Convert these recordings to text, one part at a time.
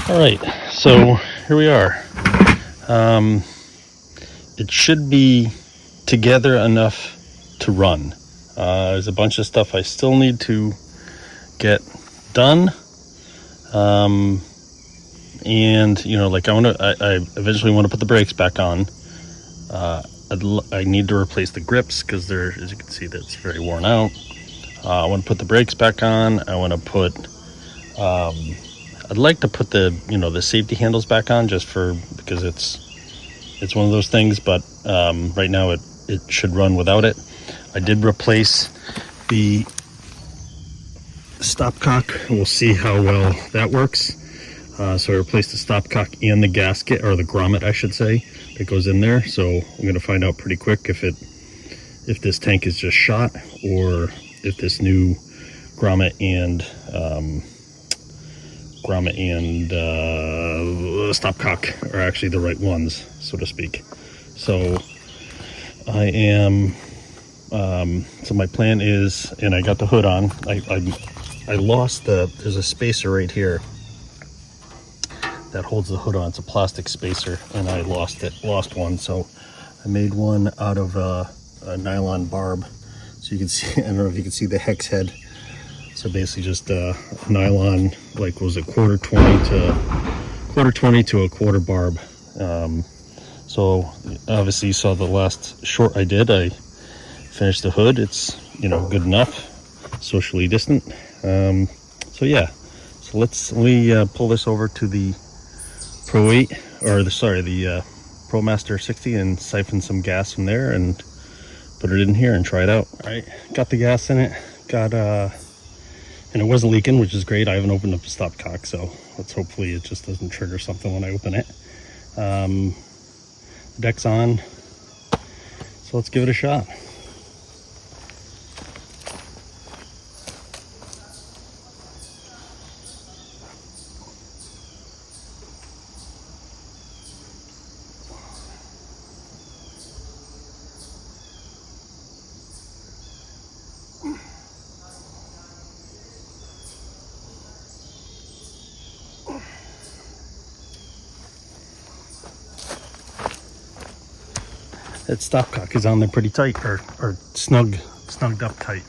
All right, so here we are. It should be together enough to run. There's a bunch of stuff I still need to get done. And you know, like I eventually want to put the brakes back on. I need to replace the grips because they're, as you can see, that's very worn out. I want to put the brakes back on. I want to put I'd like to put the safety handles back on just because it's one of those things, but right now it should run without it. I did replace the stopcock. We'll see how well that works. So I replaced the stopcock and the gasket, or the grommet I should say, that goes in there. So I'm going to find out pretty quick if this tank is just shot or if this new grommet and stopcock are actually the right ones, so to speak. So I am so my plan is, and I got the hood on. I lost there's a spacer right here that holds the hood on. It's a plastic spacer, and I lost one. So I made one out of a nylon barb. So you can see, I don't know if you can see the hex head. So basically just nylon, like was a quarter 20 to a quarter barb. So obviously you saw the last short I did. I finished the hood. It's good එක, socially distant. So yeah, so let me pull this over to the Pro 8, or the ProMaster 60, and siphon some gas from there and put it in here and try it out. All right, got the gas in it, and it wasn't leaking, which is great. I haven't opened up the stopcock, so hopefully it just doesn't trigger something when I open it. The deck's on, so let's give it a shot. That stopcock is on there pretty tight, or snugged up tight.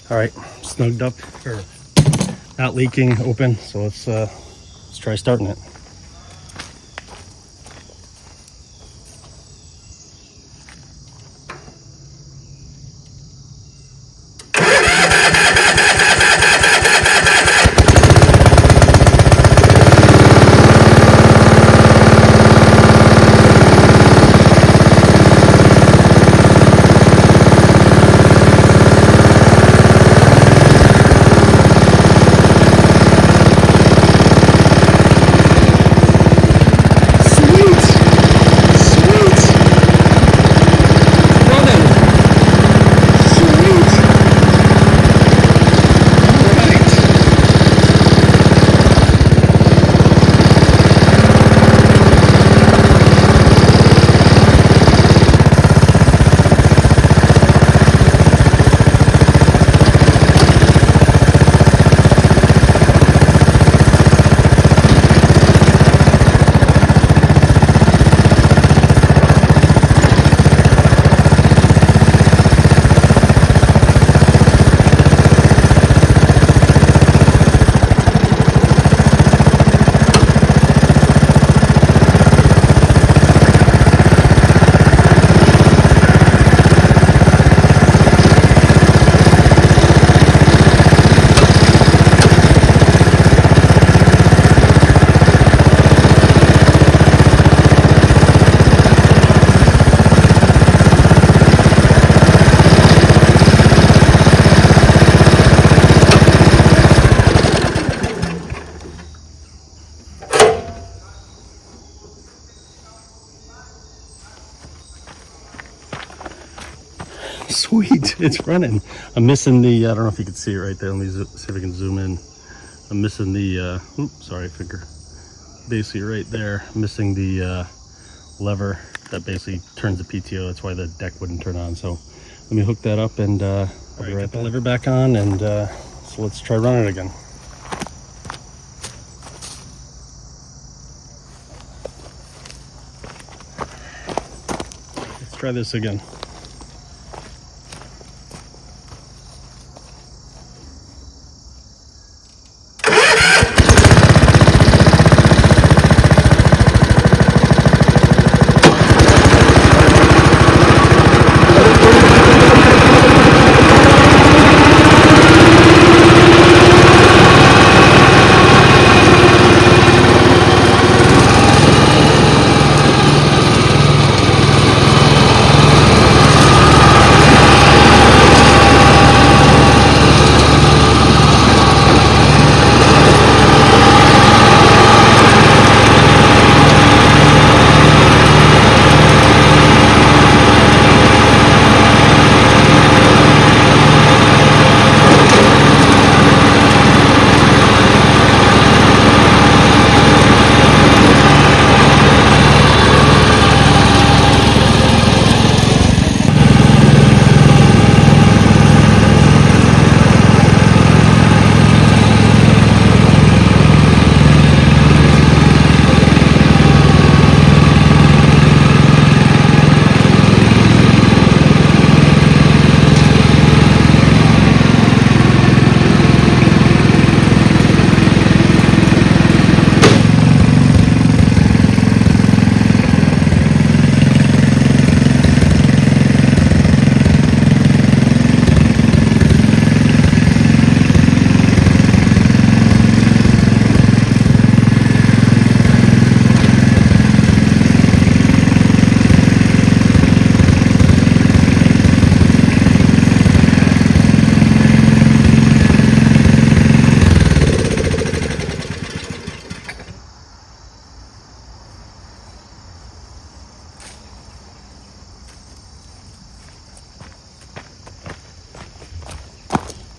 All right, snugged up, or not leaking, open. So let's try starting it. sweet. It's running. I'm missing the, I don't know if you can see it right there. Let me see if I can zoom in. I'm missing the, sorry, finger. Basically right there, missing the lever that basically turns the PTO. That's why the deck wouldn't turn on. So let me hook that up and I'll be right back. The lever back on, and so let's try running it again. Let's try this again.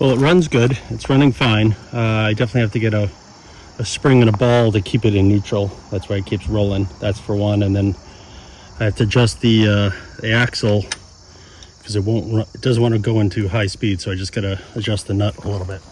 Well, it runs good. It's running fine. I definitely have to get a spring and a ball to keep it in neutral. That's why it keeps rolling. That's for one. And then I have to adjust the axle because it won't run, it doesn't want to go into high speed. So I just got to adjust the nut a little bit.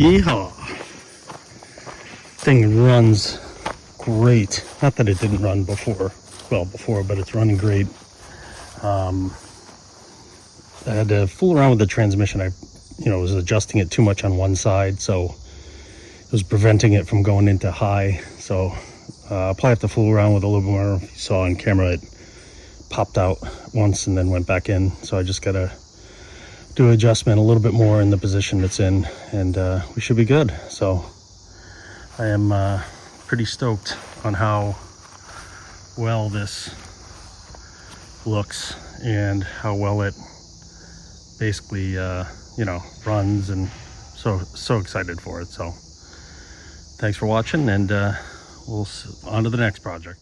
Yeehaw! Thing runs great. Not that it didn't run before, but it's running great. I had to fool around with the transmission. I was adjusting it too much on one side, so it was preventing it from going into high. So I'll probably have to fool around with a little bit more. If you saw on camera, it popped out once and then went back in. So I just gotta do adjustment a little bit more in the position it's in, and we should be good. So I am pretty stoked on how well this looks and how well it basically runs, and so excited for it. So thanks for watching, and we'll on to the next project.